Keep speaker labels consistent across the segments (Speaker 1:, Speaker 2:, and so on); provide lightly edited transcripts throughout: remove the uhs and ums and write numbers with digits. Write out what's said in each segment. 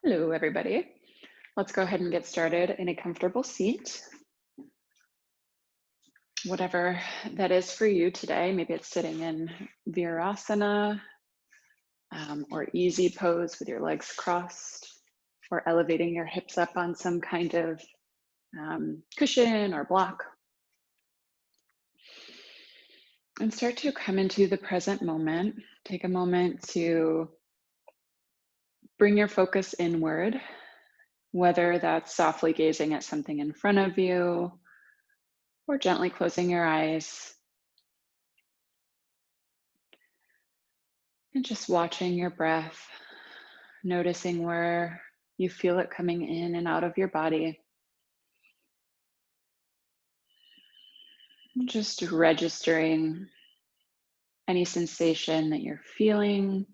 Speaker 1: Hello, everybody. Let's go ahead and get started in a comfortable seat, whatever that is for you today. Maybe it's sitting in virasana or easy pose with your legs crossed, or elevating your hips up on some kind of cushion or block. And start to come into the present moment. Take a moment to bring your focus inward, whether that's softly gazing at something in front of you or gently closing your eyes and just watching your breath, noticing where you feel it coming in and out of your body. Just registering any sensation that you're feeling,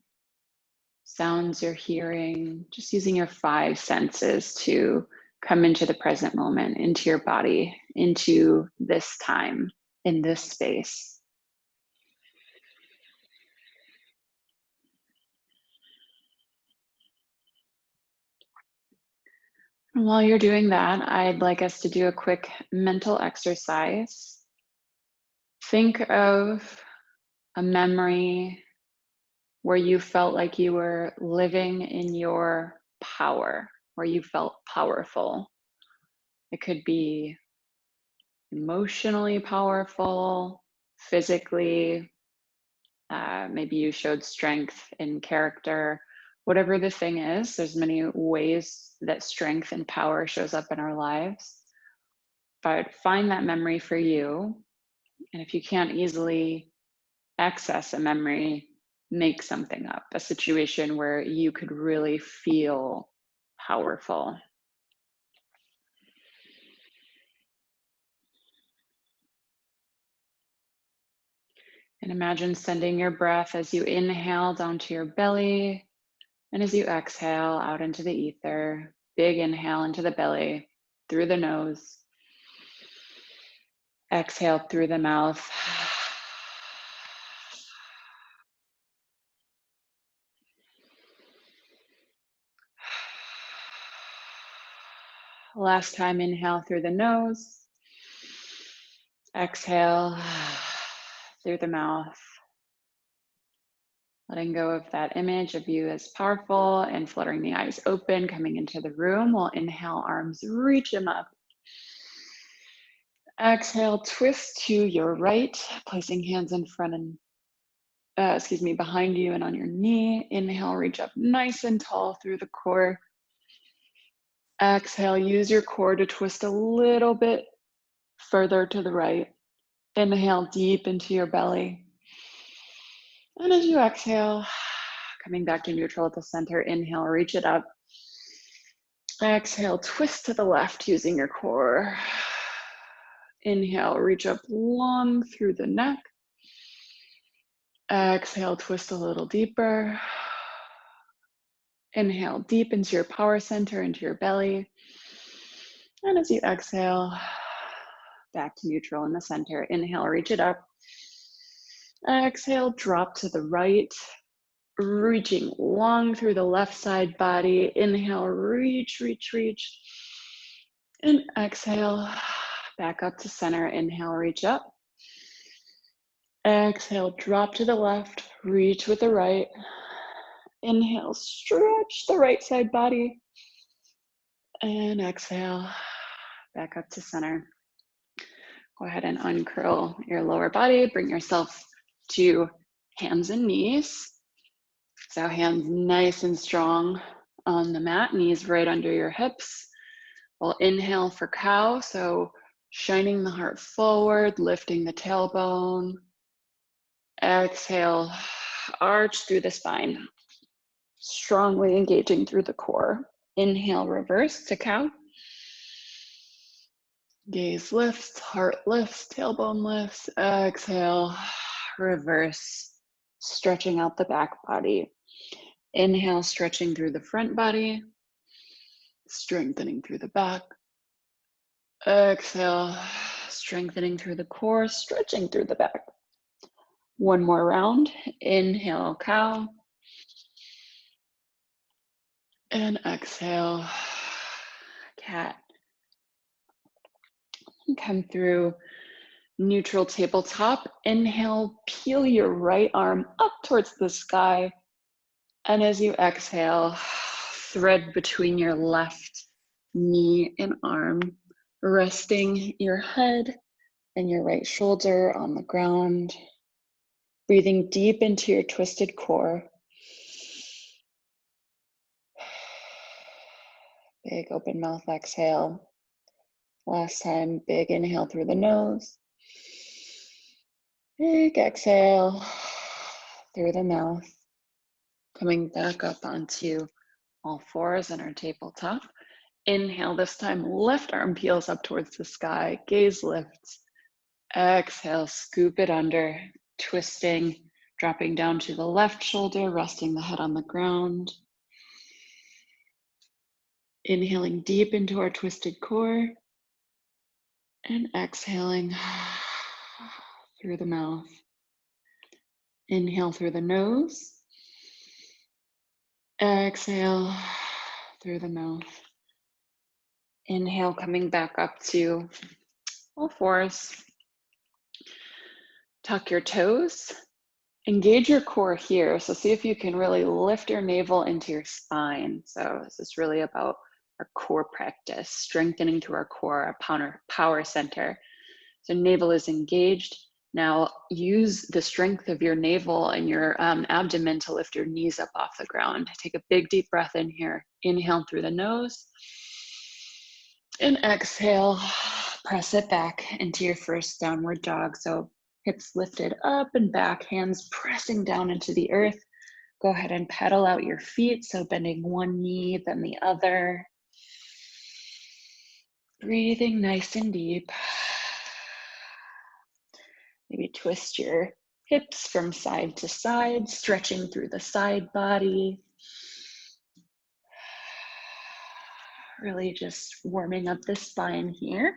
Speaker 1: sounds you're hearing, just using your five senses to come into the present moment, into your body, into this time, in this space. And while you're doing that, I'd like us to do a quick mental exercise. Think of a memory where you felt like you were living in your power, where you felt powerful. It could be emotionally powerful, physically, maybe you showed strength in character. Whatever the thing is, there's many ways that strength and power shows up in our lives. But find that memory for you. And if you can't easily access a memory, make something up, a situation where you could really feel powerful. And imagine sending your breath as you inhale down to your belly and as you exhale out into the ether. Big inhale into the belly through the nose, exhale through the mouth. Last time, inhale through the nose, exhale through the mouth. Letting go of that image of you as powerful and fluttering the eyes open, coming into the room. We'll inhale, arms, reach them up. Exhale, twist to your right, placing hands in front and, behind you and on your knee. Inhale, reach up nice and tall through the core. Exhale, use your core to twist a little bit further to the right. Inhale deep into your belly. And as you exhale, coming back to neutral at the center, inhale, reach it up. Exhale, twist to the left using your core. Inhale, reach up long through the neck. Exhale, twist a little deeper. Inhale deep into your power center, into your belly. And as you exhale, back to neutral in the center. Inhale, reach it up. Exhale, drop to the right, reaching long through the left side body. Inhale, reach, reach, reach. And exhale, back up to center. Inhale, reach up. Exhale, drop to the left, reach with the right. Inhale, stretch the right side body. And exhale, back up to center. Go ahead and uncurl your lower body. Bring yourself to hands and knees. So hands nice and strong on the mat, knees right under your hips. We'll inhale for cow. So shining the heart forward, lifting the tailbone. Exhale, arch through the spine, strongly engaging through the core. Inhale, reverse to cow. Gaze lifts, heart lifts, tailbone lifts. Exhale, reverse, stretching out the back body. Inhale, stretching through the front body, strengthening through the back. Exhale, strengthening through the core, stretching through the back. One more round. Inhale, cow. And exhale, cat. And come through neutral tabletop. Inhale, peel your right arm up towards the sky. And as you exhale, thread between your left knee and arm, resting your head and your right shoulder on the ground. Breathing deep into your twisted core. Big open mouth exhale. Last time, big inhale through the nose. Big exhale through the mouth. Coming back up onto all fours in our tabletop. Inhale, this time left arm peels up towards the sky, gaze lifts. Exhale, scoop it under, twisting, dropping down to the left shoulder, resting the head on the ground. Inhaling deep into our twisted core and exhaling through the mouth. Inhale through the nose. Exhale through the mouth. Inhale, coming back up to all fours. Tuck your toes. Engage your core here. So see if you can really lift your navel into your spine. So this is really about our core practice, strengthening through our core, our power center. So navel is engaged. Now use the strength of your navel and your abdomen to lift your knees up off the ground. Take a big deep breath in here. Inhale through the nose. And exhale, press it back into your first downward dog. So hips lifted up and back, hands pressing down into the earth. Go ahead and pedal out your feet. So bending one knee, then the other. Breathing nice and deep. Maybe twist your hips from side to side, stretching through the side body. Really just warming up the spine here.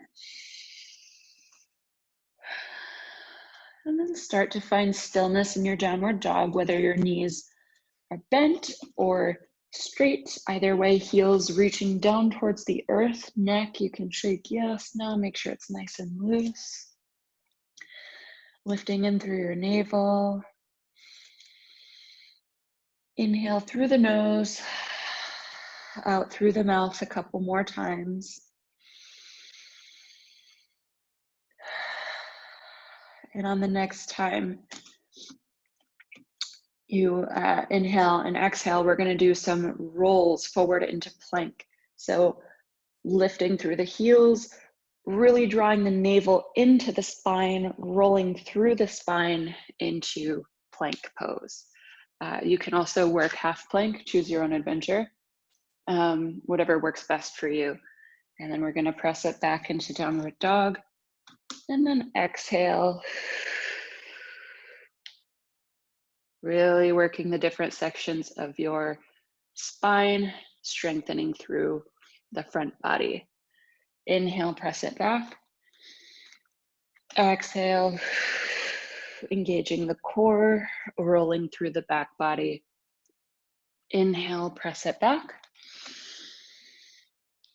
Speaker 1: And then start to find stillness in your downward dog, whether your knees are bent or straight. Either way, heels reaching down towards the earth. Neck, you can shake yes now. Make sure it's nice and loose. Lifting in through your navel. Inhale through the nose, out through the mouth a couple more times. And on the next time you inhale and exhale, we're going to do some rolls forward into plank. So lifting through the heels, really drawing the navel into the spine, rolling through the spine into plank pose. You can also work half plank, choose your own adventure, whatever works best for you. And then we're going to press it back into downward dog. And then exhale. Really working the different sections of your spine, strengthening through the front body. Inhale, press it back. Exhale, engaging the core, rolling through the back body. Inhale, press it back.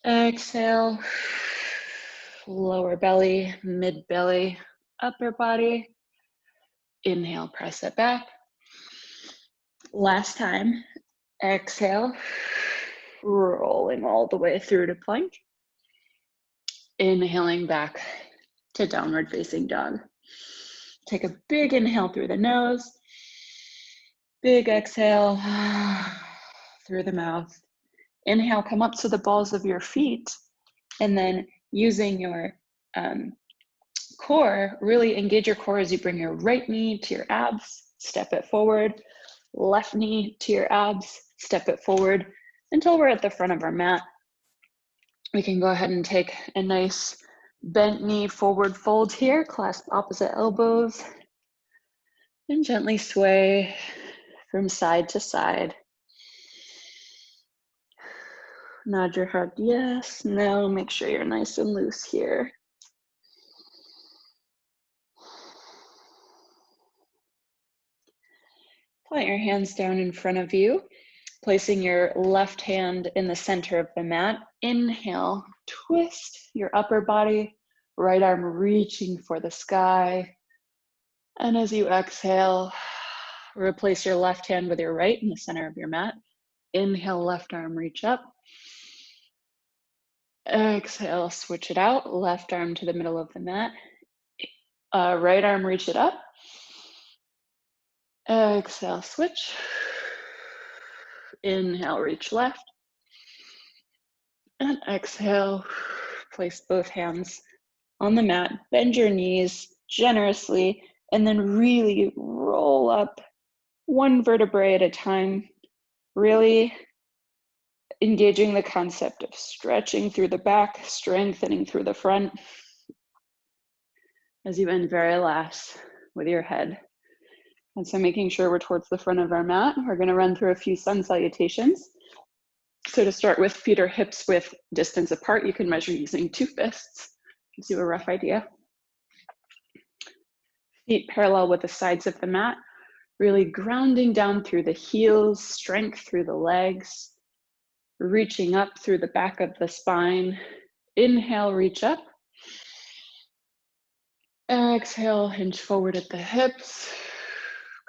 Speaker 1: Exhale, lower belly, mid belly, upper body. Inhale, press it back. Last time, exhale, rolling all the way through to plank. Inhaling back to downward facing dog. Take a big inhale through the nose. Big exhale through the mouth. Inhale, come up to the balls of your feet. And then using your core, really engage your core as you bring your right knee to your abs, step it forward. Left knee to your abs, step it forward until we're at the front of our mat. We can go ahead and take a nice bent knee forward fold here, clasp opposite elbows, and gently sway from side to side. Nod your head yes. Now make sure you're nice and loose here. Plant your hands down in front of you. Placing your left hand in the center of the mat. Inhale, twist your upper body, right arm reaching for the sky. And as you exhale, replace your left hand with your right in the center of your mat. Inhale, left arm reach up. Exhale, switch it out. Left arm to the middle of the mat. Right arm reach it up. Exhale, switch. Inhale, reach left. And exhale, place both hands on the mat. Bend your knees generously, and then really roll up one vertebrae at a time. Really engaging the concept of stretching through the back, strengthening through the front. As you end very last with your head. And so making sure we're towards the front of our mat, we're gonna run through a few sun salutations. So to start with, feet or hips width distance apart, you can measure using 2 fists. Gives you a rough idea. Feet parallel with the sides of the mat, really grounding down through the heels, strength through the legs, reaching up through the back of the spine. Inhale, reach up. Exhale, hinge forward at the hips,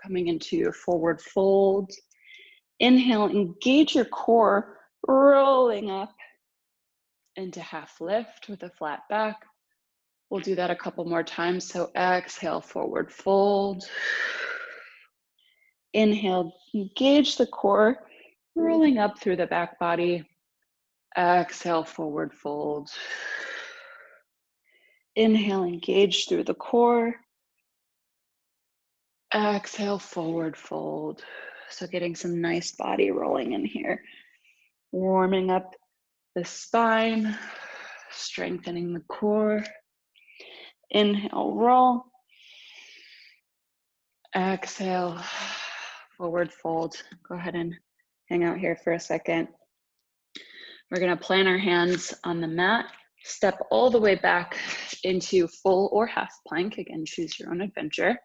Speaker 1: coming into your forward fold. Inhale, engage your core, rolling up into half lift with a flat back. We'll do that a couple more times. So exhale, forward fold. Inhale, engage the core, rolling up through the back body. Exhale, forward fold. Inhale, engage through the core. Exhale, forward fold. So getting some nice body rolling in here. Warming up the spine, strengthening the core. Inhale, roll. Exhale, forward fold. Go ahead and hang out here for a second. We're gonna plant our hands on the mat, step all the way back into full or half plank. Again, choose your own adventure.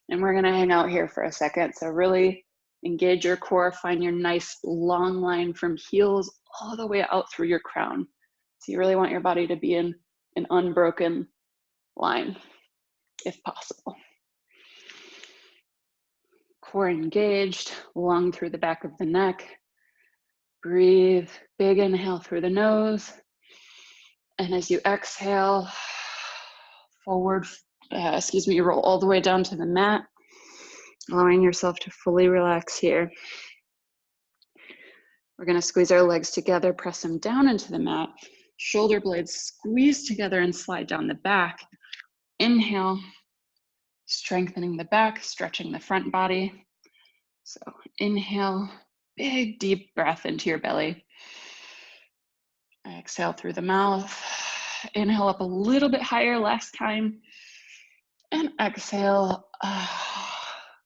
Speaker 1: And we're gonna hang out here for a second. So really engage your core, find your nice long line from heels all the way out through your crown. So you really want your body to be in an unbroken line, if possible. Core engaged, long through the back of the neck. Breathe, big inhale through the nose. And as you exhale, forward, roll all the way down to the mat, allowing yourself to fully relax here. We're gonna squeeze our legs together, press them down into the mat. Shoulder blades squeeze together and slide down the back. Inhale, strengthening the back, stretching the front body. So inhale, big deep breath into your belly. Exhale through the mouth. Inhale up a little bit higher last time. And exhale,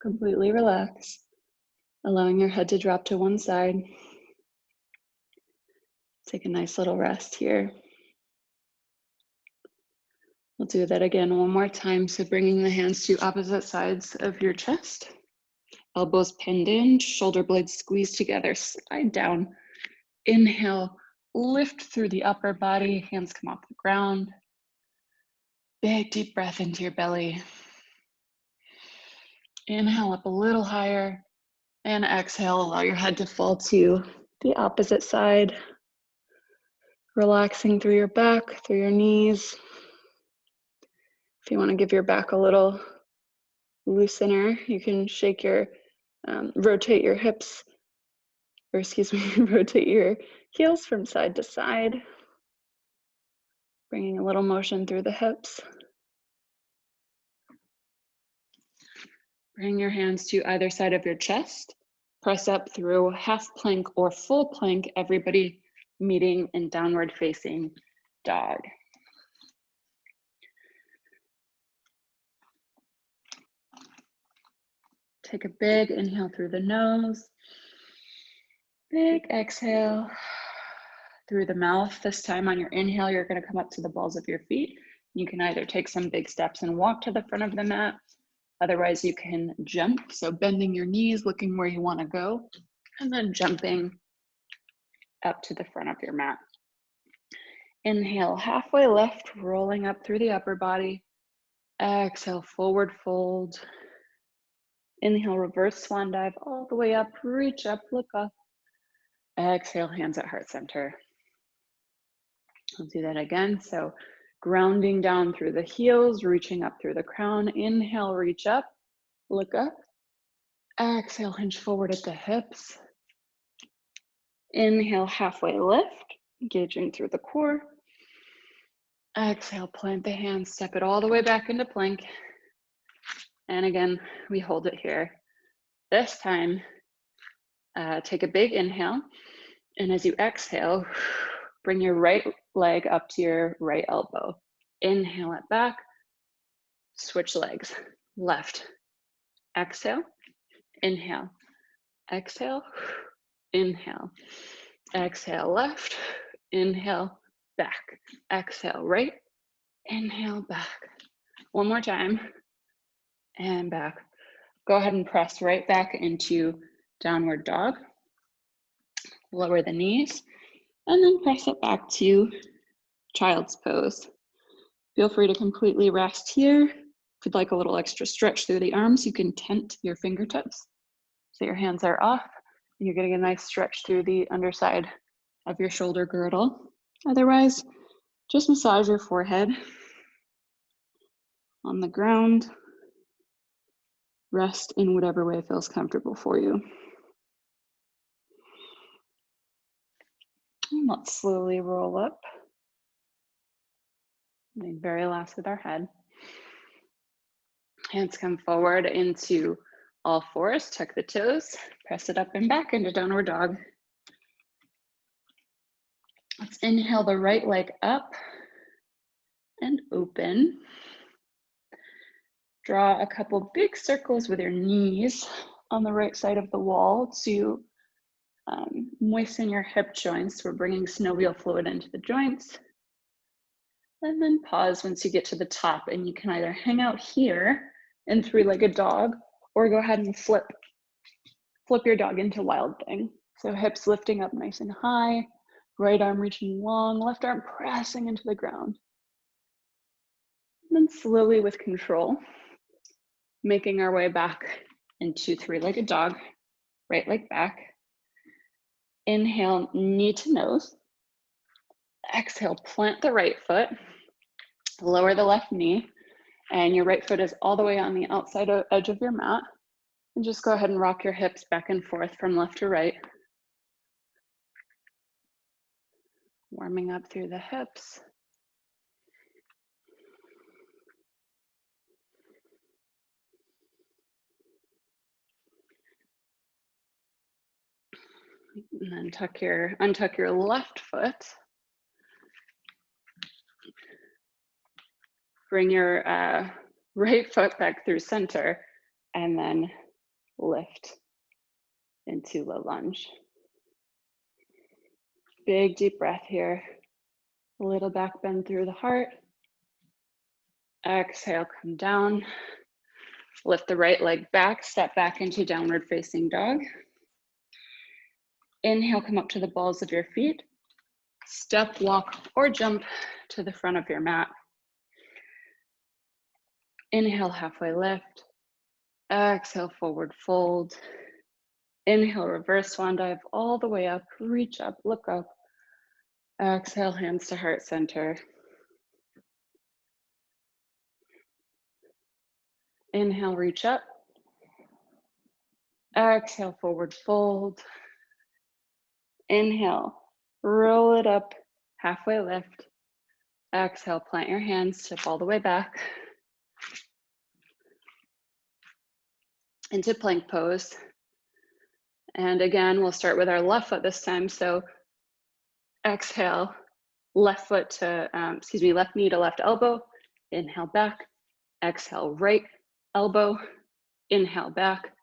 Speaker 1: completely relax, allowing your head to drop to one side. Take a nice little rest here. We'll do that again one more time. So bringing the hands to opposite sides of your chest. Elbows pinned in, shoulder blades squeezed together, slide down. Inhale, lift through the upper body, hands come off the ground. Big deep breath into your belly. Inhale up a little higher, and exhale, allow your head to fall to the opposite side. Relaxing through your back, through your knees. If you want to give your back a little loosener, you can shake your, rotate your hips, or rotate your heels from side to side. Bringing a little motion through the hips. Bring your hands to either side of your chest. Press up through half plank or full plank, everybody meeting in downward facing dog. Take a big inhale through the nose. Big exhale through the mouth. This time on your inhale, you're going to come up to the balls of your feet. You can either take some big steps and walk to the front of the mat. Otherwise, you can jump. So bending your knees, looking where you want to go. And then jumping up to the front of your mat. Inhale, halfway lift, rolling up through the upper body. Exhale, forward fold. Inhale, reverse swan dive all the way up, reach up, look up. Exhale, hands at heart center. I'll do that again. So grounding down through the heels, reaching up through the crown. Inhale, reach up, look up. Exhale, hinge forward at the hips. Inhale, halfway lift, engaging through the core. Exhale, plant the hands, step it all the way back into plank. And again, we hold it here. This time, take a big inhale. And as you exhale, bring your right leg up to your right elbow. Inhale it back, switch legs, left. Exhale, inhale, exhale, inhale, exhale, left, inhale, back, exhale, right, inhale, back. One more time, and back. Go ahead and press right back into downward dog. Lower the knees, and then press it back to child's pose. Feel free to completely rest here. If you'd like a little extra stretch through the arms, you can tent your fingertips so your hands are off and you're getting a nice stretch through the underside of your shoulder girdle. Otherwise, just massage your forehead on the ground. Rest in whatever way feels comfortable for you. And let's slowly roll up. The very last with our head. Hands come forward into all fours, tuck the toes, press it up and back into downward dog. Let's inhale the right leg up and open. Draw a couple big circles with your knees on the right side of the wall to moisten your hip joints. We're bringing synovial fluid into the joints. And then pause once you get to the top, and you can either hang out here in three-legged dog or go ahead and flip your dog into wild thing. So hips lifting up nice and high, right arm reaching long, left arm pressing into the ground. And then slowly with control, making our way back into three-legged dog, right leg back. Inhale, knee to nose. Exhale, plant the right foot, lower the left knee, and your right foot is all the way on the outside edge of your mat. And just go ahead and rock your hips back and forth from left to right. Warming up through the hips. And then untuck your left foot. Bring your right foot back through center, and then lift into low lunge. Big deep breath here. A little back bend through the heart. Exhale, come down. Lift the right leg back, step back into downward facing dog. Inhale, come up to the balls of your feet. Step, walk, or jump to the front of your mat. Inhale, halfway lift. Exhale, forward fold. Inhale, reverse swan dive all the way up. Reach up, look up. Exhale, hands to heart center. Inhale, reach up. Exhale, forward fold. Inhale, roll it up, halfway lift. Exhale, plant your hands, step all the way back into plank pose. And again, we'll start with our left foot this time. So exhale, left knee to left elbow. Inhale back. Exhale, right elbow. Inhale back.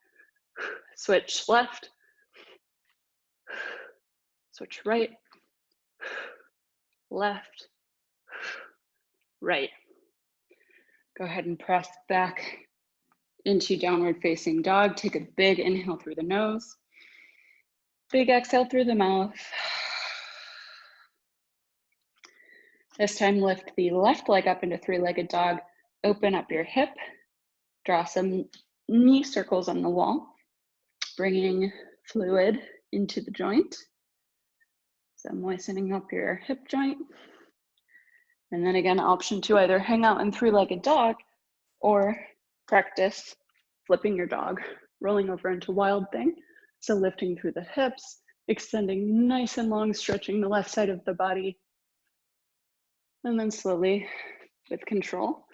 Speaker 1: Switch left. Switch right. Left. Right. Go ahead and press back into downward facing dog. Take a big inhale through the nose. Big exhale through the mouth. This time lift the left leg up into three-legged dog. Open up your hip. Draw some knee circles on the wall, bringing fluid into the joint. So moistening up your hip joint. And then again, option two, either hang out in three-legged dog or practice flipping your dog, rolling over into wild thing. So lifting through the hips, extending nice and long, stretching the left side of the body. And then slowly, with control,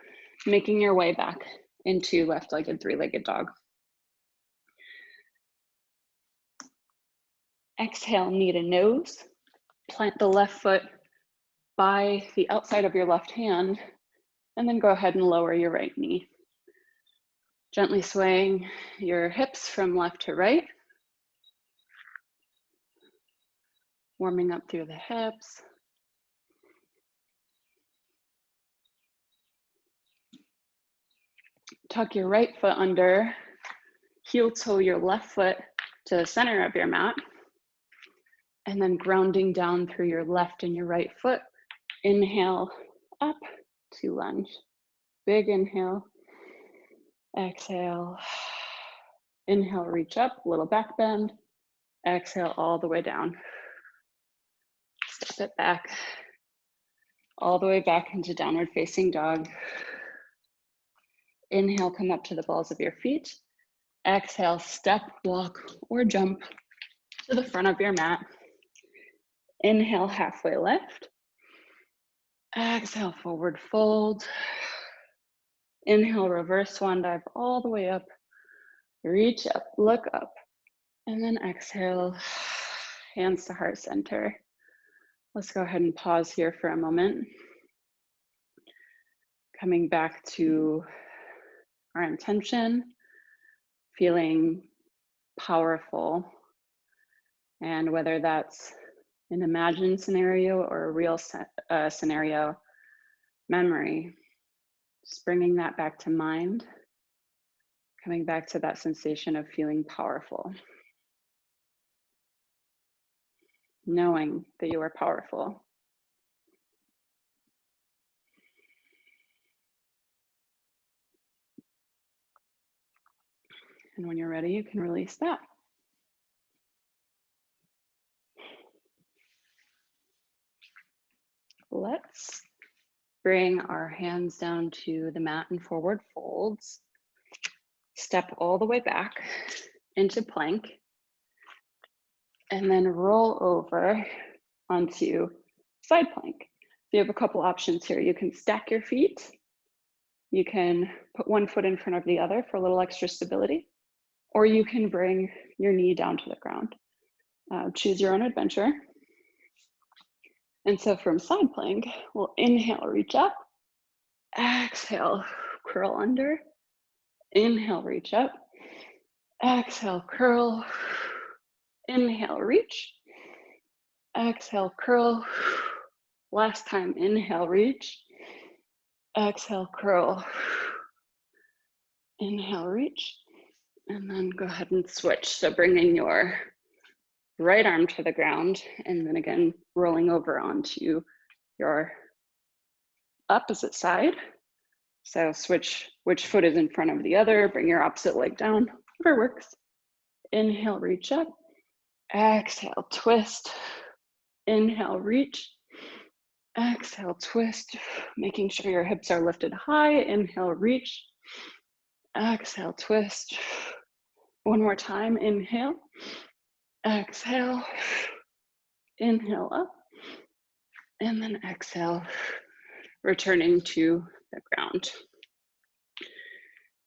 Speaker 1: making your way back into left-legged, three-legged dog. Exhale, knee to nose. Plant the left foot by the outside of your left hand, and then go ahead and lower your right knee. Gently swaying your hips from left to right. Warming up through the hips. Tuck your right foot under, heel toe your left foot to the center of your mat, and then grounding down through your left and your right foot. Inhale up to lunge. Big inhale. Exhale. Inhale, reach up, little back bend. Exhale all the way down. Step it back. All the way back into downward facing dog. Inhale, come up to the balls of your feet. Exhale, step, walk, or jump to the front of your mat. Inhale, halfway lift. Exhale, forward fold. Inhale, reverse swan dive all the way up. Reach up, look up. And then exhale, hands to heart center. Let's go ahead and pause here for a moment. Coming back to our intention, feeling powerful. And whether that's an imagined scenario or a real scenario, memory, just bringing that back to mind, coming back to that sensation of feeling powerful. Knowing that you are powerful. And when you're ready, you can release that. Let's bring our hands down to the mat in forward folds. Step all the way back into plank. And then roll over onto side plank. You have a couple options here. You can stack your feet. You can put one foot in front of the other for a little extra stability, or you can bring your knee down to the ground. Choose your own adventure. And so from side plank, we'll inhale, reach up. Exhale, curl under. Inhale, reach up. Exhale, curl. Inhale, reach. Exhale, curl. Last time, inhale, reach. Exhale, curl. Inhale, reach. And then go ahead and switch. So bringing your right arm to the ground, and then again, rolling over onto your opposite side. So switch which foot is in front of the other, bring your opposite leg down, whatever works. Inhale, reach up. Exhale, twist. Inhale, reach. Exhale, twist. Making sure your hips are lifted high. Inhale, reach. Exhale, twist. One more time, inhale. Exhale. Inhale up. And then exhale, returning to the ground.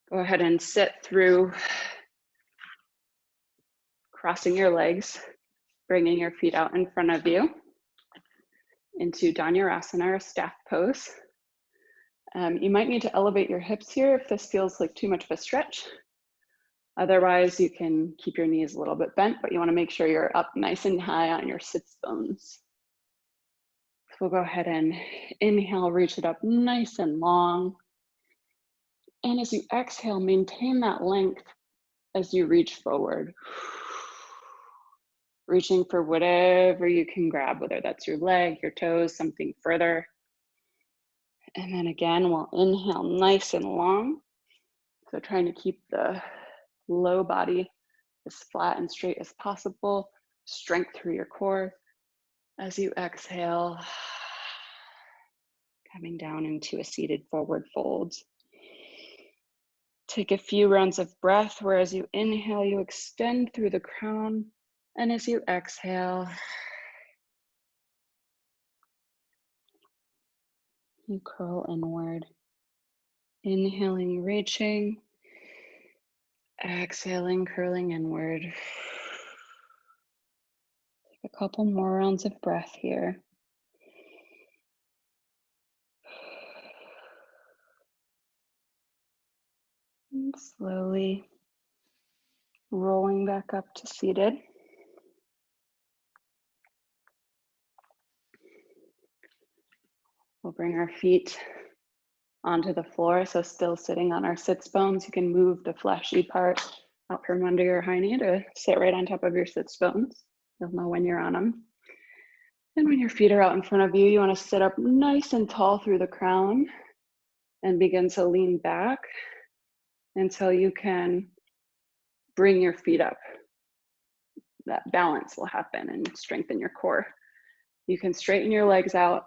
Speaker 1: Go ahead and sit through crossing your legs, bringing your feet out in front of you into Dhanurasana or staff pose. You might need to elevate your hips here if this feels like too much of a stretch. Otherwise, you can keep your knees a little bit bent, but you want to make sure you're up nice and high on your sits bones. So we'll go ahead and inhale, reach it up nice and long. And as you exhale, maintain that length as you reach forward. reaching for whatever you can grab, whether that's your leg, your toes, something further. And then again, we'll inhale nice and long. So trying to keep the low body as flat and straight as possible, strength through your core. As you exhale, coming down into a seated forward fold. Take a few rounds of breath, where as you inhale, you extend through the crown, and as you exhale, you curl inward. Inhaling, reaching, exhaling, curling inward. Take a couple more rounds of breath here. And slowly rolling back up to seated. We'll bring our feet onto the floor, so still sitting on our sits bones. You can move the fleshy part out from under your hiney to sit right on top of your sits bones. You'll know when you're on them. And when your feet are out in front of you, you want to sit up nice and tall through the crown and begin to lean back until you can bring your feet up. That balance will happen and strengthen your core. You can straighten your legs out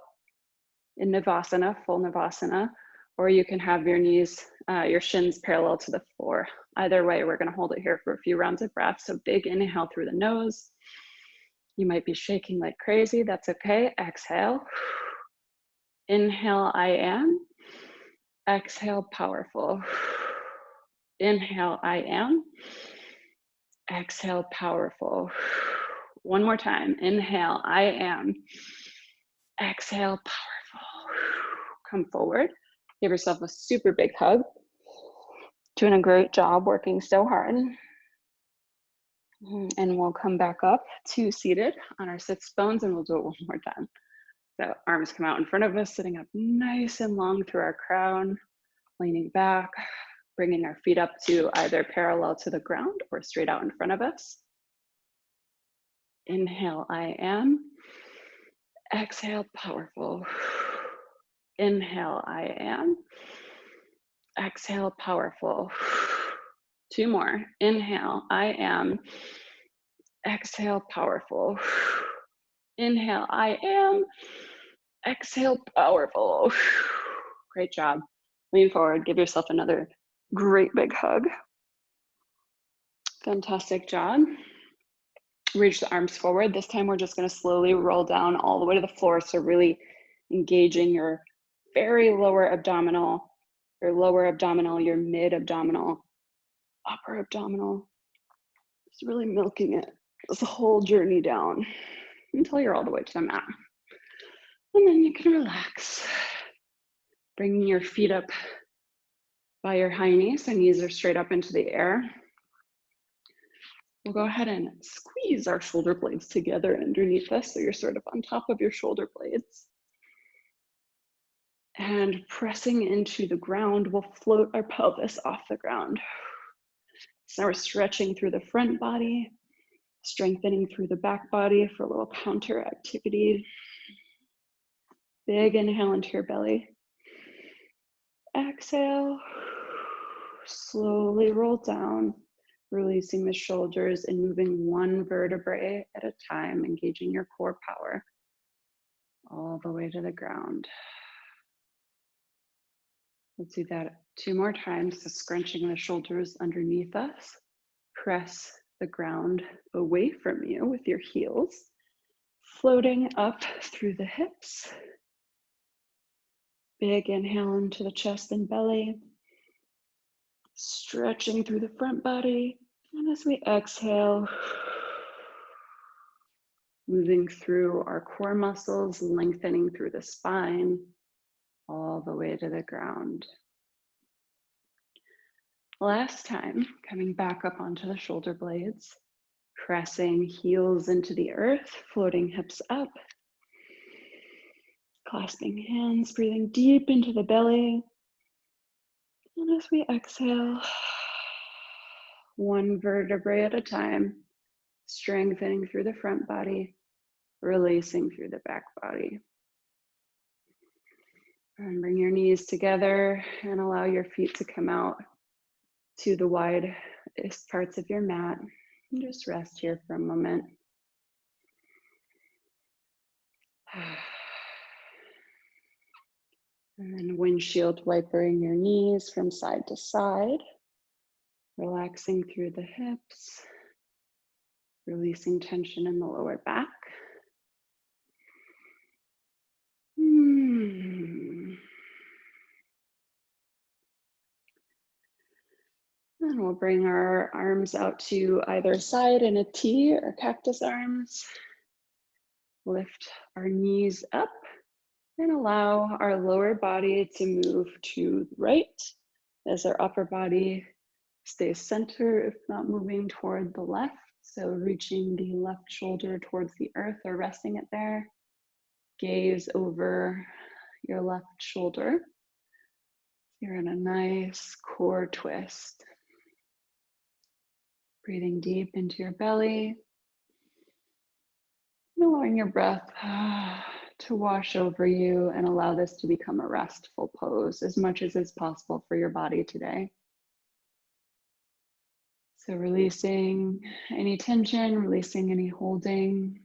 Speaker 1: in Navasana, full Navasana, or you can have your knees, your shins parallel to the floor. Either way, we're going to hold it here for a few rounds of breath. So big inhale through the nose. You might be shaking like crazy. That's okay. Exhale. Inhale, I am. Exhale, powerful. Inhale, I am. Exhale, powerful. One more time. Inhale, I am. Exhale, powerful. Come forward. Give yourself a super big hug. Doing a great job, working so hard. And we'll come back up to seated on our sits bones, and we'll do it one more time. So arms come out in front of us, sitting up nice and long through our crown, leaning back, bringing our feet up to either parallel to the ground or straight out in front of us. Inhale, I am. Exhale, powerful. Inhale, I am. Exhale, powerful. Two more. Inhale, I am. Exhale, powerful. Inhale, I am. Exhale, powerful. Great job. Lean forward, give yourself another great big hug. Fantastic job. Reach the arms forward. This time we're just going to slowly roll down all the way to the floor. So really engaging your very lower abdominal, your mid abdominal, upper abdominal. Just really milking it this whole journey down until you're all the way to the mat. And then you can relax. Bringing your feet up by your high knees, so knees are straight up into the air. We'll go ahead and squeeze our shoulder blades together underneath us, so you're sort of on top of your shoulder blades. And pressing into the ground, we'll float our pelvis off the ground. So we're stretching through the front body, strengthening through the back body for a little counter activity. Big inhale into your belly. Exhale, slowly roll down, releasing the shoulders and moving one vertebrae at a time, engaging your core power all the way to the ground. Let's do that 2 more times. So scrunching the shoulders underneath us, press the ground away from you with your heels, floating up through the hips. Big inhale into the chest and belly, stretching through the front body. And as we exhale, moving through our core muscles, lengthening through the spine, all the way to the ground. Last time, coming back up onto the shoulder blades, pressing heels into the earth, floating hips up, clasping hands, breathing deep into the belly. And as we exhale, one vertebrae at a time, strengthening through the front body, releasing through the back body. And bring your knees together and allow your feet to come out to the widest parts of your mat. And just rest here for a moment. And then windshield wipering your knees from side to side, relaxing through the hips, releasing tension in the lower back. And we'll bring our arms out to either side in a T or cactus arms. Lift our knees up and allow our lower body to move to the right as our upper body stays center, if not moving toward the left. So reaching the left shoulder towards the earth or resting it there. Gaze over your left shoulder. You're in a nice core twist. Breathing deep into your belly. And allowing your breath to wash over you and allow this to become a restful pose as much as is possible for your body today. So releasing any tension, releasing any holding.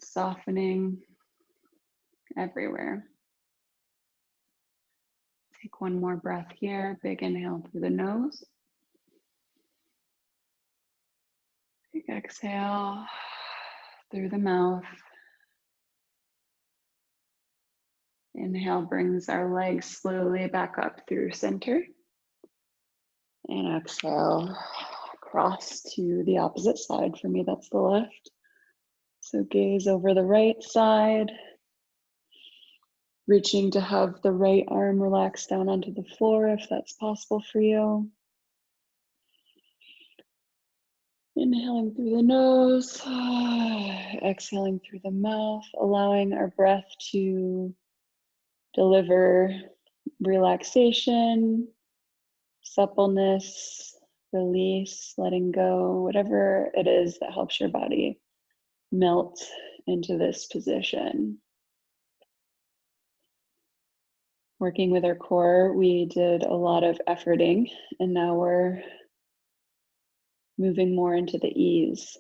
Speaker 1: Softening everywhere. Take one more breath here. Big inhale through the nose. Big exhale through the mouth. Inhale brings our legs slowly back up through center. And exhale, cross to the opposite side. For me, that's the left. So gaze over the right side, reaching to have the right arm relax down onto the floor if that's possible for you. Inhaling through the nose, exhaling through the mouth, allowing our breath to deliver relaxation, suppleness, release, letting go, whatever it is that helps your body melt into this position. Working with our core, we did a lot of efforting, and now we're moving more into the ease.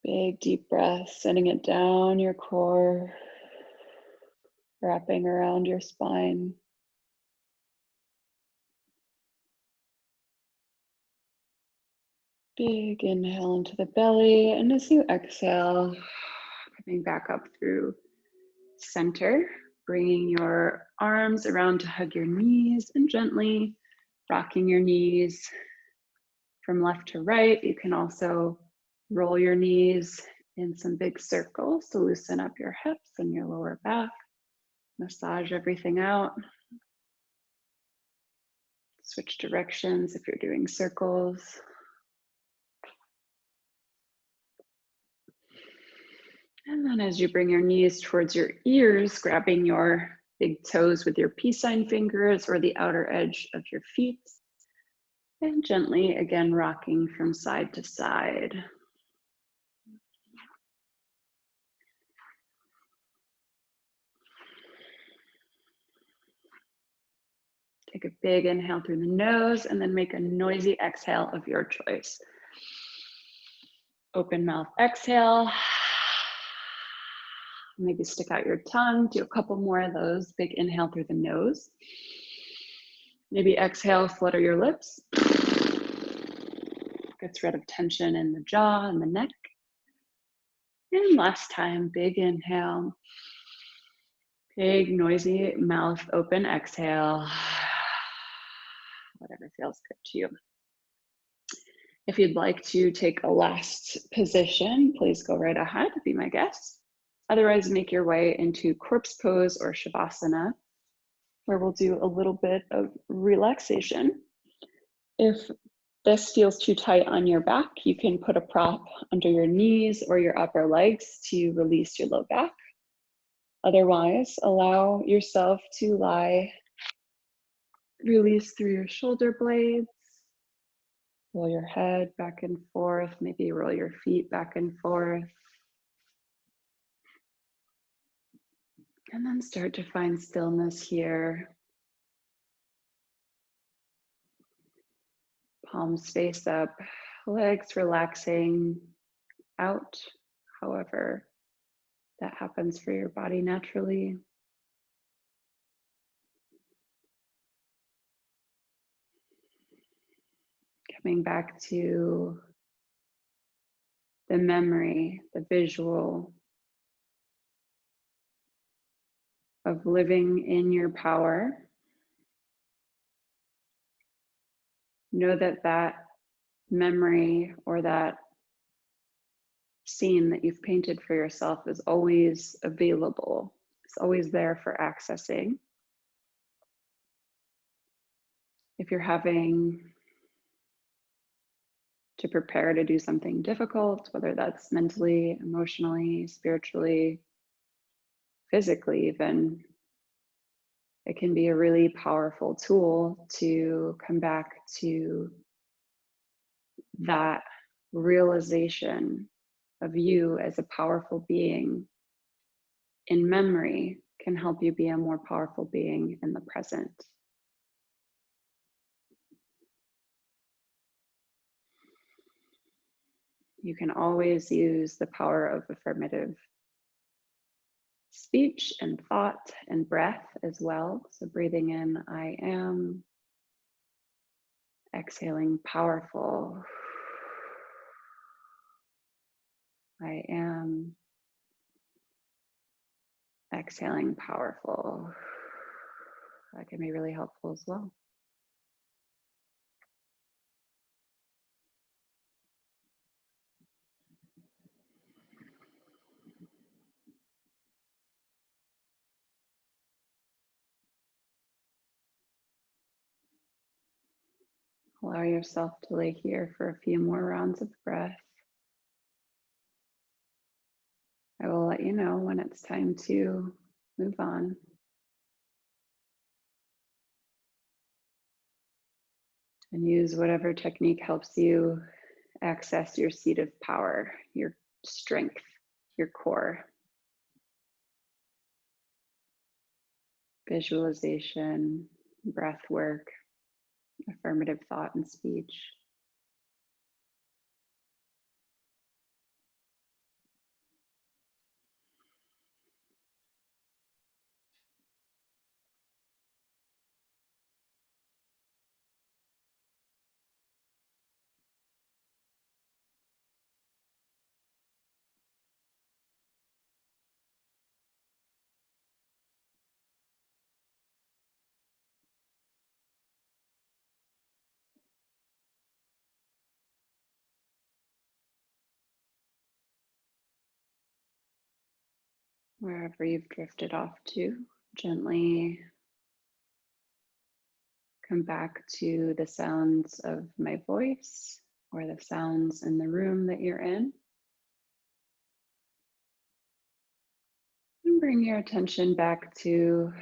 Speaker 1: Big deep breath, sending it down your core, wrapping around your spine. Big inhale into the belly, and as you exhale, coming back up through center, bringing your arms around to hug your knees and gently rocking your knees from left to right. You can also roll your knees in some big circles to loosen up your hips and your lower back. Massage everything out. Switch directions if you're doing circles. And then as you bring your knees towards your ears, grabbing your big toes with your peace sign fingers or the outer edge of your feet. And gently, again, rocking from side to side. Take a big inhale through the nose and then make a noisy exhale of your choice. Open mouth exhale. Maybe stick out your tongue. Do a couple more of those. Big inhale through the nose. Maybe exhale, flutter your lips. Gets rid of tension in the jaw and the neck. And last time, big inhale. Big noisy mouth open exhale. Whatever feels good to you. If you'd like to take a last position, please go right ahead, be my guest. Otherwise, make your way into corpse pose or shavasana, where we'll do a little bit of relaxation. If this feels too tight on your back, you can put a prop under your knees or your upper legs to release your low back. Otherwise, allow yourself to lie, release through your shoulder blades, roll your head back and forth, maybe roll your feet back and forth. And then start to find stillness here. Palms face up, legs relaxing out, however that happens for your body naturally. Coming back to the memory, the visual of living in your power. Know that that memory or that scene that you've painted for yourself is always available. It's always there for accessing. If you're having to prepare to do something difficult, whether that's mentally, emotionally, spiritually, physically even, it can be a really powerful tool to come back to that realization of you as a powerful being in memory can help you be a more powerful being in the present. You can always use the power of affirmative speech and thought and breath as well. So breathing in, I am. Exhaling, powerful. I am. Exhaling, powerful. That can be really helpful as well. Allow yourself to lay here for a few more rounds of breath. I will let you know when it's time to move on. And use whatever technique helps you access your seat of power, your strength, your core. Visualization, breath work, affirmative thought and speech. Wherever you've drifted off to, gently come back to the sounds of my voice or the sounds in the room that you're in. And bring your attention back to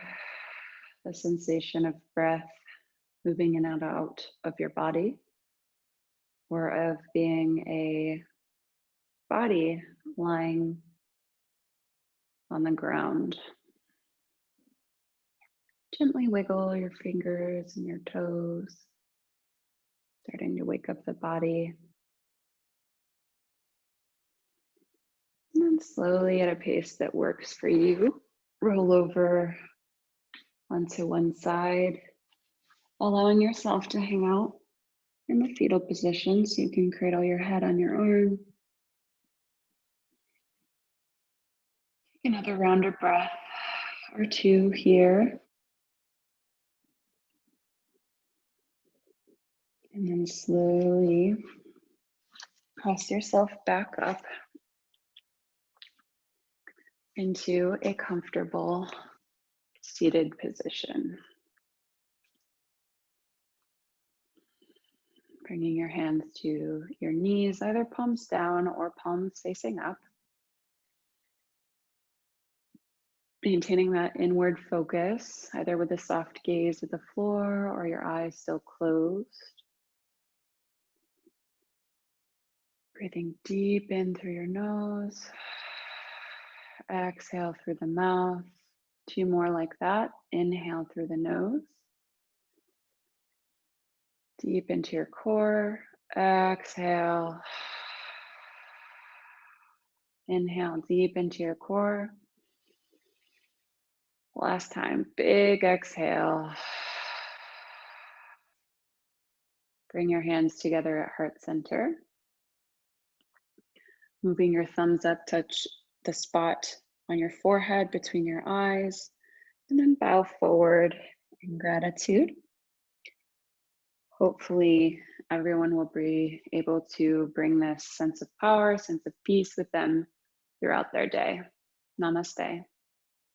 Speaker 1: the sensation of breath moving in and out of your body, or of being a body lying on the ground. Gently wiggle your fingers and your toes, starting to wake up the body. And then slowly, at a pace that works for you, roll over onto one side, allowing yourself to hang out in the fetal position so you can cradle your head on your arm. Take another round of breath or two here. And then slowly press yourself back up into a comfortable seated position. Bringing your hands to your knees, either palms down or palms facing up. Maintaining that inward focus, either with a soft gaze at the floor or your eyes still closed. Breathing deep in through your nose. Exhale through the mouth. 2 more like that. Inhale through the nose. Deep into your core. Exhale. Inhale deep into your core. Last time, big exhale. Bring your hands together at heart center. Moving your thumbs up, touch the spot on your forehead between your eyes, and then bow forward in gratitude. Hopefully, everyone will be able to bring this sense of power, sense of peace with them throughout their day. Namaste.